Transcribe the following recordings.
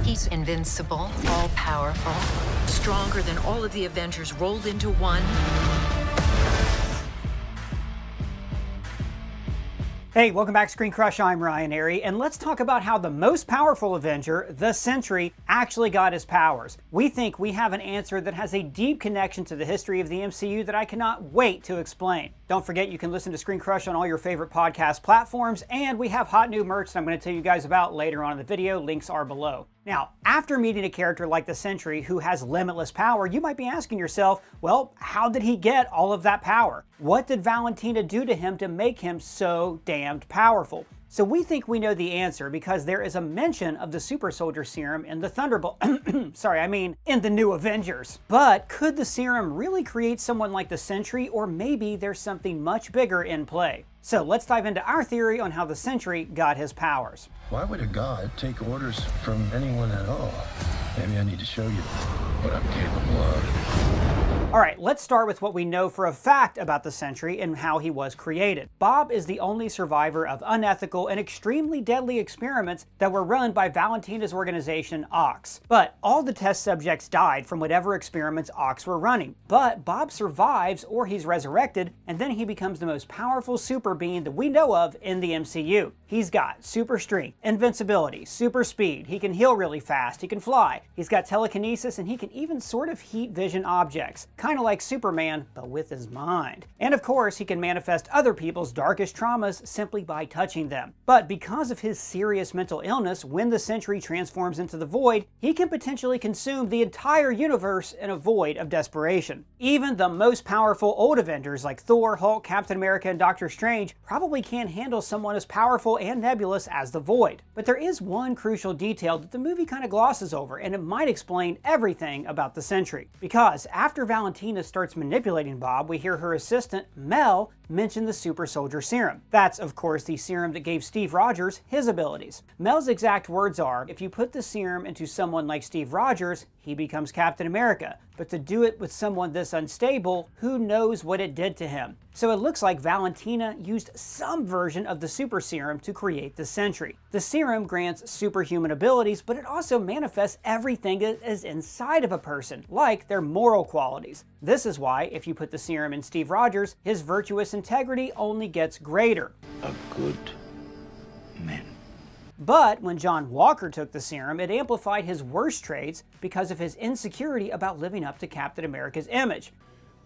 He's invincible, all-powerful, stronger than all of the Avengers rolled into one. Hey, welcome back to Screen Crush. I'm Ryan Arey, and let's talk about how the most powerful Avenger, the Sentry, actually got his powers. We think we have an answer that has a deep connection to the history of the MCU that I cannot wait to explain. Don't forget you can listen to Screen Crush on all your favorite podcast platforms, and we have hot new merch that I'm going to tell you guys about later on in the video. Links are below. Now, after meeting a character like the Sentry who has limitless power, you might be asking yourself, well, how did he get all of that power? What did Valentina do to him to make him so damned powerful? So we think we know the answer because there is a mention of the Super Soldier Serum in the Thunderbolt, in the New Avengers. But could the serum really create someone like the Sentry, or maybe there's something much bigger in play? So let's dive into our theory on how the Sentry got his powers. Why would a god take orders from anyone at all? Maybe I need to show you what I'm capable of. Alright, let's start with what we know for a fact about the Sentry and how he was created. Bob is the only survivor of unethical and extremely deadly experiments that were run by Valentina's organization, Ox. But all the test subjects died from whatever experiments Ox were running. But Bob survives, or he's resurrected, and then he becomes the most powerful super being that we know of in the MCU. He's got super strength, invincibility, super speed, he can heal really fast, he can fly, he's got telekinesis, and he can even sort of heat vision objects. Kind of like Superman, but with his mind. And of course, he can manifest other people's darkest traumas simply by touching them. But because of his serious mental illness, when the Sentry transforms into the Void, he can potentially consume the entire universe in a void of desperation. Even the most powerful old Avengers like Thor, Hulk, Captain America, and Doctor Strange probably can't handle someone as powerful and nebulous as the Void. But there is one crucial detail that the movie kind of glosses over, and it might explain everything about the Sentry. Because after Valentina starts manipulating Bob, we hear her assistant, Mel, mention the Super Soldier Serum. That's, of course, the serum that gave Steve Rogers his abilities. Mel's exact words are, if you put the serum into someone like Steve Rogers, he becomes Captain America. But to do it with someone this unstable, who knows what it did to him? So it looks like Valentina used some version of the super serum to create the Sentry. The serum grants superhuman abilities, but it also manifests everything that is inside of a person, like their moral qualities. This is why, if you put the serum in Steve Rogers, his virtuous integrity only gets greater. A good man. But when John Walker took the serum, it amplified his worst traits because of his insecurity about living up to Captain America's image.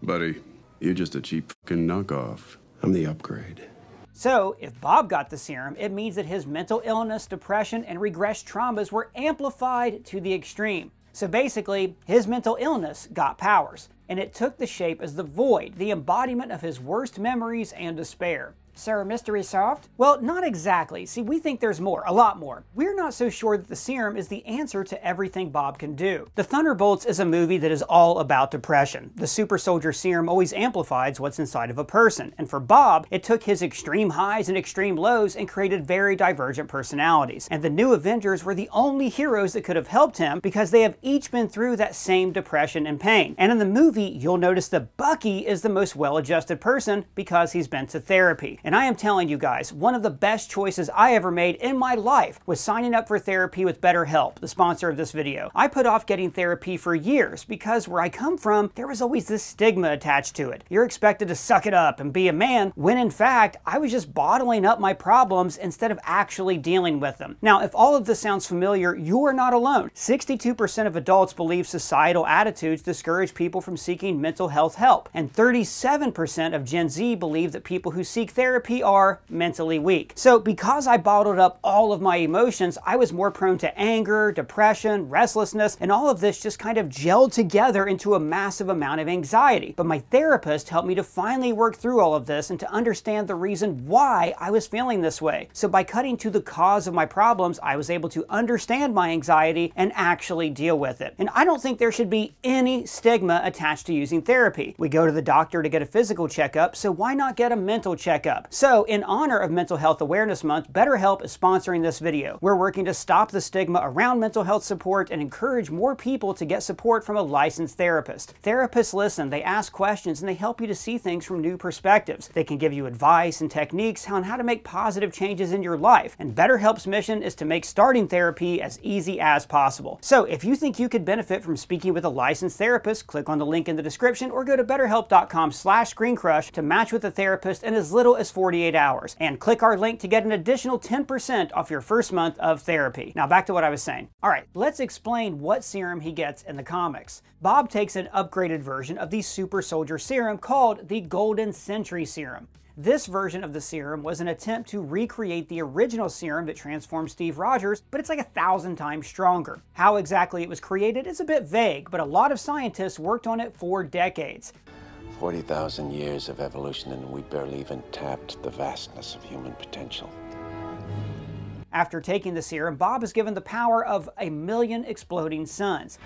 Buddy, you're just a cheap fucking knockoff. I'm the upgrade. So, if Bob got the serum, it means that his mental illness, depression, and regressed traumas were amplified to the extreme. So basically, his mental illness got powers, and it took the shape as the Void, the embodiment of his worst memories and despair. So, mystery solved? Well, not exactly. See, we think there's more, a lot more. We're not so sure that the serum is the answer to everything Bob can do. The Thunderbolts is a movie that is all about depression. The Super Soldier Serum always amplifies what's inside of a person. And for Bob, it took his extreme highs and extreme lows and created very divergent personalities. And the New Avengers were the only heroes that could have helped him because they have each been through that same depression and pain. And in the movie, you'll notice that Bucky is the most well-adjusted person because he's been to therapy. And I am telling you guys, one of the best choices I ever made in my life was signing up for therapy with BetterHelp, the sponsor of this video. I put off getting therapy for years because where I come from, there was always this stigma attached to it. You're expected to suck it up and be a man, when in fact, I was just bottling up my problems instead of actually dealing with them. Now, if all of this sounds familiar, you are not alone. 62% of adults believe societal attitudes discourage people from seeking mental health help, and 37% of Gen Z believe that people who seek therapy are mentally weak. So because I bottled up all of my emotions, I was more prone to anger, depression, restlessness, and all of this just kind of gelled together into a massive amount of anxiety. But my therapist helped me to finally work through all of this and to understand the reason why I was feeling this way. So by cutting to the cause of my problems, I was able to understand my anxiety and actually deal with it. And I don't think there should be any stigma attached to using therapy. We go to the doctor to get a physical checkup, so why not get a mental checkup? up. So in honor of Mental Health Awareness Month, BetterHelp is sponsoring this video. We're working to stop the stigma around mental health support and encourage more people to get support from a licensed therapist. Therapists listen, they ask questions, and they help you to see things from new perspectives. They can give you advice and techniques on how to make positive changes in your life. And BetterHelp's mission is to make starting therapy as easy as possible. So if you think you could benefit from speaking with a licensed therapist, click on the link in the description or go to betterhelp.com/screencrush to match with a therapist in as little as 48 hours. And click our link to get an additional 10% off your first month of therapy. Now back to what I was saying. Alright, let's explain what serum he gets in the comics. Bob takes an upgraded version of the super soldier serum called the Golden Sentry Serum. This version of the serum was an attempt to recreate the original serum that transformed Steve Rogers, but it's like 1,000 times stronger. How exactly it was created is a bit vague, but a lot of scientists worked on it for decades. 40,000 years of evolution, and we barely even tapped the vastness of human potential. After taking the serum, Bob is given the power of 1,000,000 exploding suns.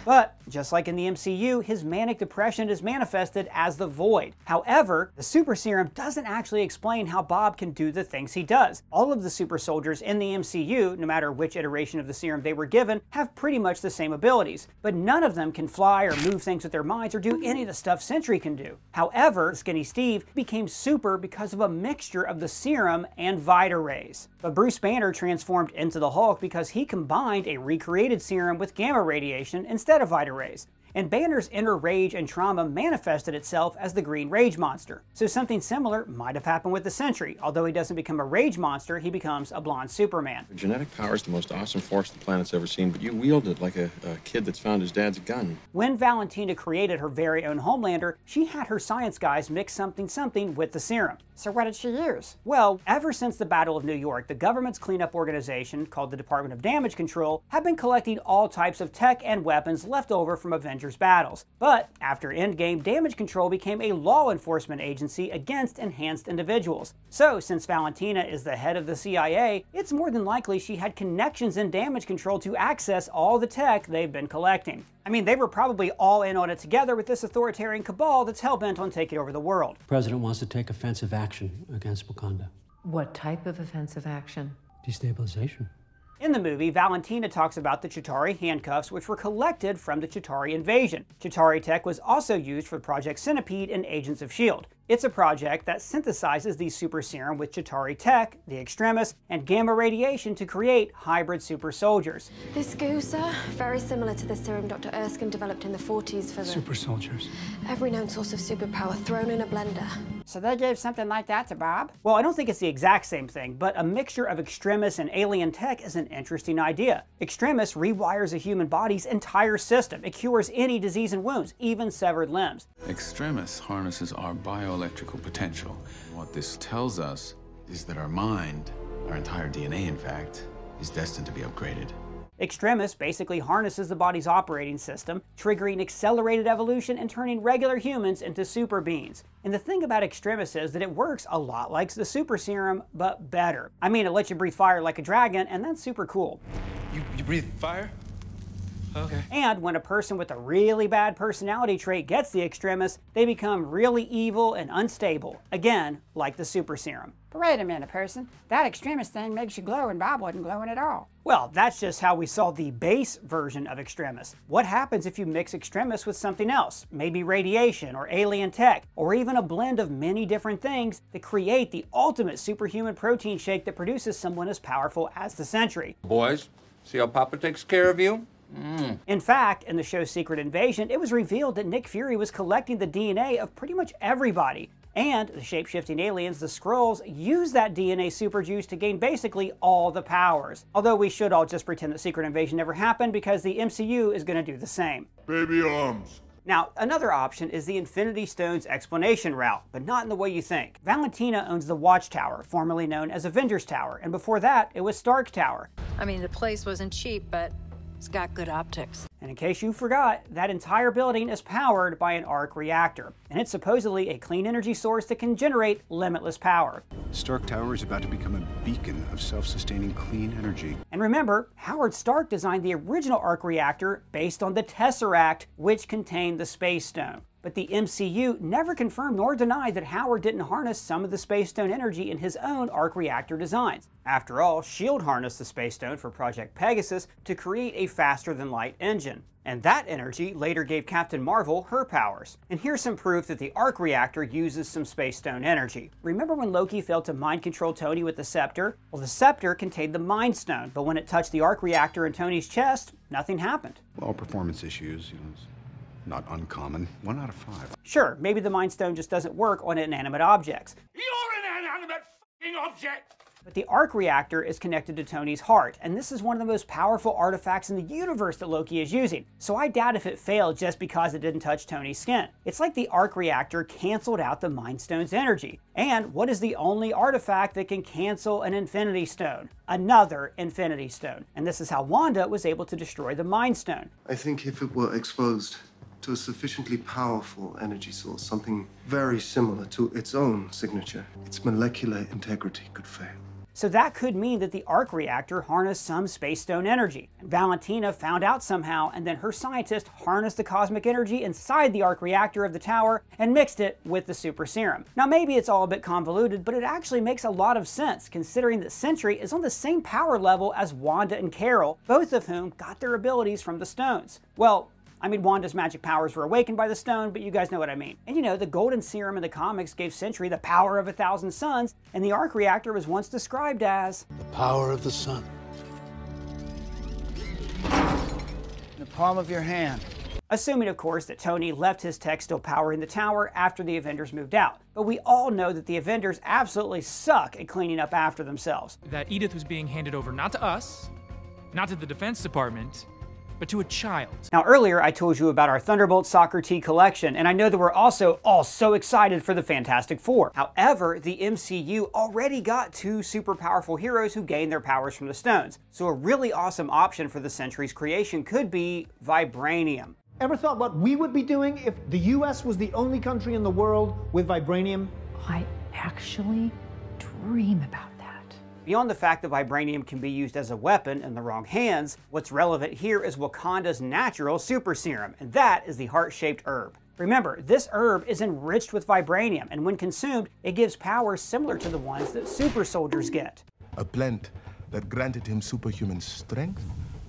But, just like in the MCU, his manic depression is manifested as the Void. However, the super serum doesn't actually explain how Bob can do the things he does. All of the super soldiers in the MCU, no matter which iteration of the serum they were given, have pretty much the same abilities. But none of them can fly or move things with their minds or do any of the stuff Sentry can do. However, Skinny Steve became super because of a mixture of the serum and Vita rays. But Bruce Banner transformed into the Hulk because he combined a recreated serum with gamma radiation instead of Vita rays. And Banner's inner rage and trauma manifested itself as the Green Rage Monster. So something similar might have happened with the Sentry. Although he doesn't become a rage monster, he becomes a blonde Superman. Genetic power is the most awesome force the planet's ever seen, but you wield it like a kid that's found his dad's gun. When Valentina created her very own Homelander, she had her science guys mix something with the serum. So what did she use? Well, ever since the Battle of New York, the government's cleanup organization, called the Department of Damage Control, have been collecting all types of tech and weapons left over from Avengers battles. But after Endgame, Damage Control became a law enforcement agency against enhanced individuals. So since Valentina is the head of the CIA, it's more than likely she had connections in Damage Control to access all the tech they've been collecting. I mean, they were probably all in on it together with this authoritarian cabal that's hell-bent on taking over the world. The president wants to take offensive action against Wakanda. What type of offensive action? Destabilization. In the movie, Valentina talks about the Chitauri handcuffs, which were collected from the Chitauri invasion. Chitauri tech was also used for Project Centipede and Agents of S.H.I.E.L.D. It's a project that synthesizes the super serum with Chitauri tech, the Extremis, and gamma radiation to create hybrid super soldiers. This goo, sir, very similar to the serum Dr. Erskine developed in the 40s for the... Super soldiers. Every known source of superpower thrown in a blender. So they gave something like that to Bob? Well, I don't think it's the exact same thing, but a mixture of Extremis and alien tech is an interesting idea. Extremis rewires a human body's entire system. It cures any disease and wounds, even severed limbs. Extremis harnesses our bioelectrical potential. What this tells us is that our mind, our entire DNA in fact, is destined to be upgraded. Extremis basically harnesses the body's operating system, triggering accelerated evolution and turning regular humans into super beings. And the thing about Extremis is that it works a lot like the super serum, but better. I mean, it lets you breathe fire like a dragon, and that's super cool. You breathe fire? Okay. And when a person with a really bad personality trait gets the Extremis, they become really evil and unstable. Again, like the super serum. But wait a minute, person. That Extremis thing makes you glow and Bob wasn't glowing at all. Well, that's just how we saw the base version of Extremis. What happens if you mix Extremis with something else? Maybe radiation or alien tech, or even a blend of many different things that create the ultimate superhuman protein shake that produces someone as powerful as the Sentry. Boys, see how Papa takes care of you? In fact, in the show Secret Invasion, it was revealed that Nick Fury was collecting the DNA of pretty much everybody. And the shape-shifting aliens, the Skrulls, use that DNA super juice to gain basically all the powers. Although we should all just pretend that Secret Invasion never happened because the MCU is going to do the same. Baby arms. Now, another option is the Infinity Stones explanation route, but not in the way you think. Valentina owns the Watchtower, formerly known as Avengers Tower, and before that, it was Stark Tower. I mean, the place wasn't cheap, but it's got good optics. And in case you forgot, that entire building is powered by an arc reactor, and it's supposedly a clean energy source that can generate limitless power. Stark Tower is about to become a beacon of self-sustaining clean energy. And remember, Howard Stark designed the original arc reactor based on the Tesseract, which contained the Space Stone. but the MCU never confirmed nor denied that Howard didn't harness some of the Space Stone energy in his own arc reactor designs. After all, S.H.I.E.L.D. harnessed the Space Stone for Project Pegasus to create a faster-than-light engine. And that energy later gave Captain Marvel her powers. And here's some proof that the arc reactor uses some Space Stone energy. Remember when Loki failed to mind control Tony with the scepter? Well, the scepter contained the Mind Stone, but when it touched the arc reactor in Tony's chest, nothing happened. All performance issues, it's not uncommon. 1 out of 5. Sure, maybe the Mind Stone just doesn't work on inanimate objects. You're an inanimate f***ing object! But the arc reactor is connected to Tony's heart, and this is one of the most powerful artifacts in the universe that Loki is using, so I doubt if it failed just because it didn't touch Tony's skin. It's like the arc reactor canceled out the Mind Stone's energy. And what is the only artifact that can cancel an Infinity Stone? Another Infinity Stone. And this is how Wanda was able to destroy the Mind Stone. I think if it were exposed to a sufficiently powerful energy source, something very similar to its own signature, its molecular integrity could fail. So that could mean that the arc reactor harnessed some Space Stone energy. And Valentina found out somehow, and then her scientist harnessed the cosmic energy inside the arc reactor of the tower and mixed it with the super serum. Now maybe it's all a bit convoluted, but it actually makes a lot of sense considering that Sentry is on the same power level as Wanda and Carol, both of whom got their abilities from the stones. Well, I mean, Wanda's magic powers were awakened by the stone, but you guys know what I mean. And you know, the golden serum in the comics gave Sentry the power of 1,000 suns, and the arc reactor was once described as the power of the sun. In the palm of your hand. Assuming, of course, that Tony left his tech still powering the tower after the Avengers moved out. But we all know that the Avengers absolutely suck at cleaning up after themselves. That Edith was being handed over not to us, not to the Defense Department, but to a child. Now earlier I told you about our Thunderbolt Soccer Tee collection, and I know that we're also all so excited for the Fantastic Four. However, the MCU already got 2 super powerful heroes who gained their powers from the stones. So a really awesome option for the Sentry's creation could be Vibranium. Ever thought what we would be doing if the US was the only country in the world with Vibranium? I actually dream about that. Beyond the fact that Vibranium can be used as a weapon in the wrong hands, what's relevant here is Wakanda's natural super serum, and that is the heart-shaped herb. Remember, this herb is enriched with Vibranium, and when consumed, it gives powers similar to the ones that super soldiers get. A plant that granted him superhuman strength,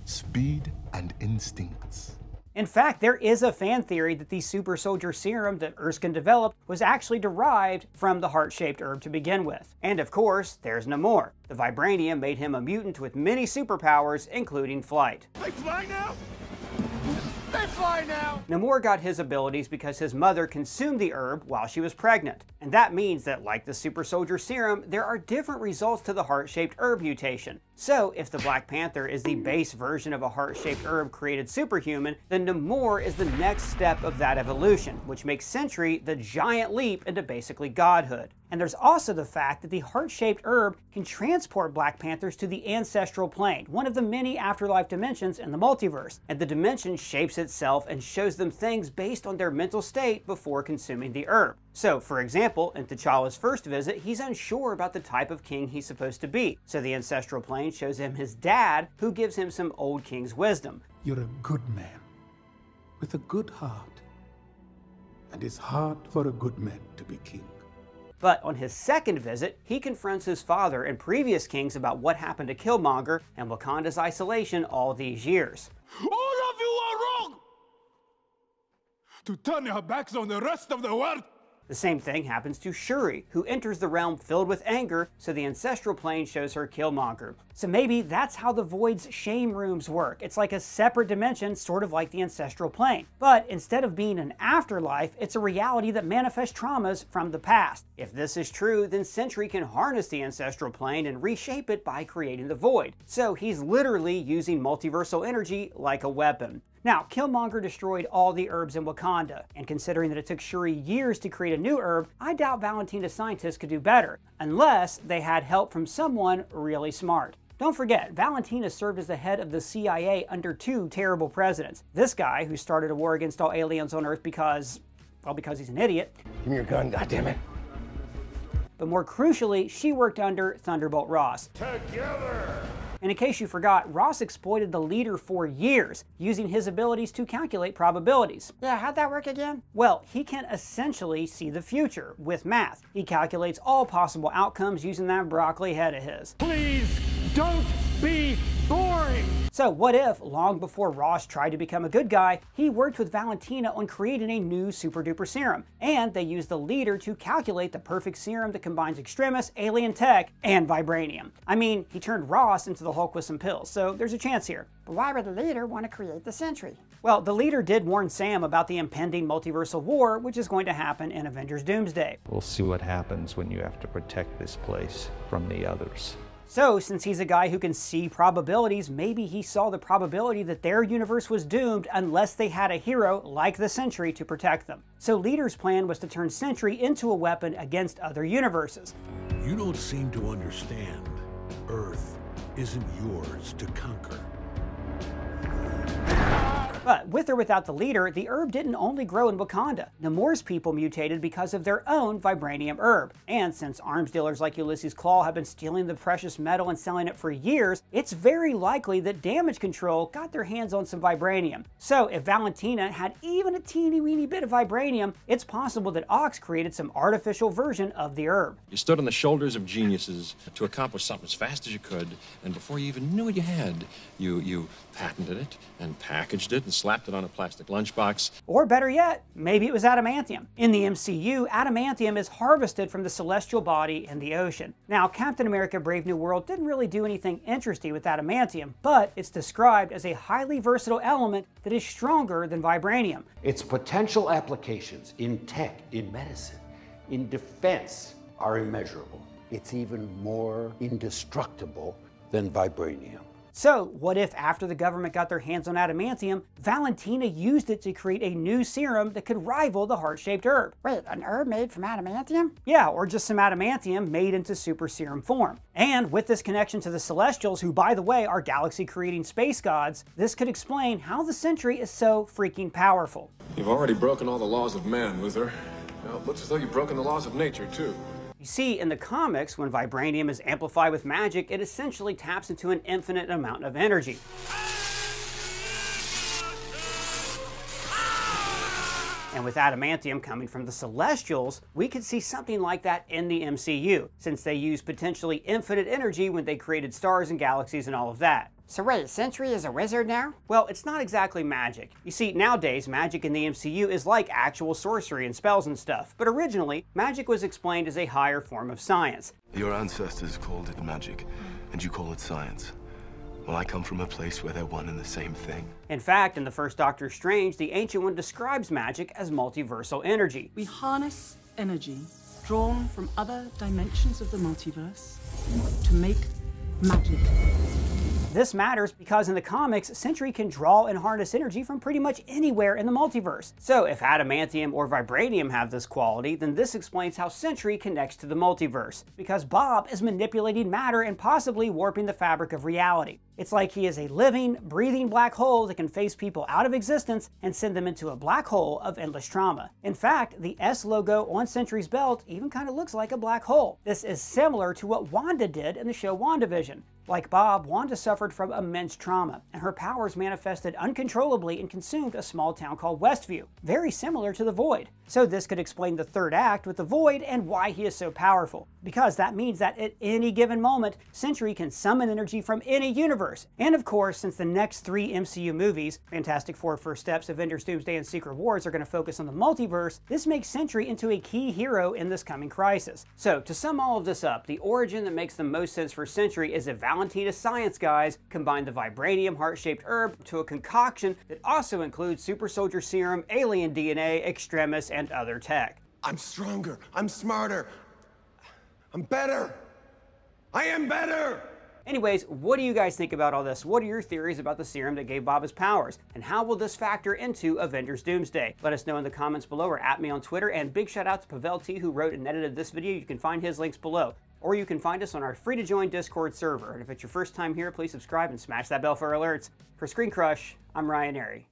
speed, and instincts. In fact, there is a fan theory that the super soldier serum that Erskine developed was actually derived from the heart-shaped herb to begin with. And of course, there's Namor. The Vibranium made him a mutant with many superpowers, including flight. They fly now? They fly now! Namor got his abilities because his mother consumed the herb while she was pregnant. And that means that, like the super soldier serum, there are different results to the heart-shaped herb mutation. So, if the Black Panther is the base version of a heart-shaped herb created superhuman, then Namor is the next step of that evolution, which makes Sentry the giant leap into basically godhood. And there's also the fact that the heart-shaped herb can transport Black Panthers to the ancestral plane, one of the many afterlife dimensions in the multiverse. And the dimension shapes itself and shows them things based on their mental state before consuming the herb. So, for example, in T'Challa's first visit, he's unsure about the type of king he's supposed to be. So the ancestral plane shows him his dad, who gives him some old king's wisdom. You're a good man, with a good heart, and it's hard for a good man to be king. But on his second visit, he confronts his father and previous kings about what happened to Killmonger and Wakanda's isolation all these years. All of you are wrong! To turn your backs on the rest of the world! The same thing happens to Shuri, who enters the realm filled with anger, so the ancestral plane shows her Killmonger. So maybe that's how the Void's shame rooms work. It's like a separate dimension, sort of like the ancestral plane. But instead of being an afterlife, it's a reality that manifests traumas from the past. If this is true, then Sentry can harness the ancestral plane and reshape it by creating the Void. So he's literally using multiversal energy like a weapon. Now, Killmonger destroyed all the herbs in Wakanda, and considering that it took Shuri years to create a new herb, I doubt Valentina's scientists could do better, unless they had help from someone really smart. Don't forget, Valentina served as the head of the CIA under 2 terrible presidents. This guy, who started a war against all aliens on Earth because he's an idiot. Give me your gun, goddammit. But more crucially, she worked under Thunderbolt Ross. Together! And in case you forgot, Ross exploited the Leader for years, using his abilities to calculate probabilities. Yeah, how'd that work again? Well, he can essentially see the future with math. He calculates all possible outcomes using that broccoli head of his. Please don't be boring! So what if, long before Ross tried to become a good guy, he worked with Valentina on creating a new super-duper serum, and they used the Leader to calculate the perfect serum that combines Extremis, alien tech, and vibranium. I mean, he turned Ross into the Hulk with some pills, so there's a chance here. But why would the Leader want to create the Sentry? Well, the Leader did warn Sam about the impending multiversal war, which is going to happen in Avengers Doomsday. We'll see what happens when you have to protect this place from the others. So, since he's a guy who can see probabilities, maybe he saw the probability that their universe was doomed unless they had a hero like the Sentry to protect them. So Leader's plan was to turn Sentry into a weapon against other universes. You don't seem to understand. Earth isn't yours to conquer. But with or without the Leader, the herb didn't only grow in Wakanda. Namor's people mutated because of their own vibranium herb. And since arms dealers like Ulysses Klaue have been stealing the precious metal and selling it for years, it's very likely that Damage Control got their hands on some vibranium. So if Valentina had even a teeny weeny bit of vibranium, it's possible that Ox created some artificial version of the herb. You stood on the shoulders of geniuses to accomplish something as fast as you could, and before you even knew what you had, you patented it and packaged it and slapped it on a plastic lunchbox. Or better yet, maybe it was adamantium. In the MCU, adamantium is harvested from the celestial body in the ocean. Now, Captain America Brave New World didn't really do anything interesting with adamantium, but it's described as a highly versatile element that is stronger than vibranium. Its potential applications in tech, in medicine, in defense are immeasurable. It's even more indestructible than vibranium. So, what if after the government got their hands on adamantium, Valentina used it to create a new serum that could rival the heart-shaped herb? Wait, an herb made from adamantium? Yeah, or just some adamantium made into super serum form. And with this connection to the Celestials, who by the way are galaxy-creating space gods, this could explain how the Sentry is so freaking powerful. You've already broken all the laws of man, Luther. Now, it looks as though you've broken the laws of nature, too. You see, in the comics, when vibranium is amplified with magic, it essentially taps into an infinite amount of energy. And with adamantium coming from the Celestials, we could see something like that in the MCU, since they used potentially infinite energy when they created stars and galaxies and all of that. So wait, Sentry is a wizard now? Well, it's not exactly magic. You see, nowadays, magic in the MCU is like actual sorcery and spells and stuff, but originally, magic was explained as a higher form of science. Your ancestors called it magic, and you call it science. Well, I come from a place where they're one and the same thing. In fact, in the first Doctor Strange, the Ancient One describes magic as multiversal energy. We harness energy drawn from other dimensions of the multiverse to make magic. This matters because in the comics, Sentry can draw and harness energy from pretty much anywhere in the multiverse. So if adamantium or vibranium have this quality, then this explains how Sentry connects to the multiverse, because Bob is manipulating matter and possibly warping the fabric of reality. It's like he is a living, breathing black hole that can phase people out of existence and send them into a black hole of endless trauma. In fact, the S logo on Sentry's belt even kind of looks like a black hole. This is similar to what Wanda did in the show WandaVision. Like Bob, Wanda suffered from immense trauma, and her powers manifested uncontrollably and consumed a small town called Westview, very similar to the Void. So this could explain the third act with the Void and why he is so powerful, because that means that at any given moment, Sentry can summon energy from any universe. And of course, since the next 3 MCU movies, Fantastic Four, First Steps, Avengers Doomsday, and Secret Wars, are going to focus on the multiverse, this makes Sentry into a key hero in this coming crisis. So to sum all of this up, the origin that makes the most sense for Sentry is if Valentina science guys combine the vibranium heart-shaped herb to a concoction that also includes super soldier serum, alien DNA, Extremis, and other tech. I'm stronger. I'm smarter. I'm better. I am better. Anyways, what do you guys think about all this? What are your theories about the serum that gave Bob his powers? And how will this factor into Avengers Doomsday? Let us know in the comments below or at me on Twitter. And big shout out to Pavel T, who wrote and edited this video. You can find his links below. Or you can find us on our free-to-join Discord server. And if it's your first time here, please subscribe and smash that bell for alerts. For Screen Crush, I'm Ryan Airy.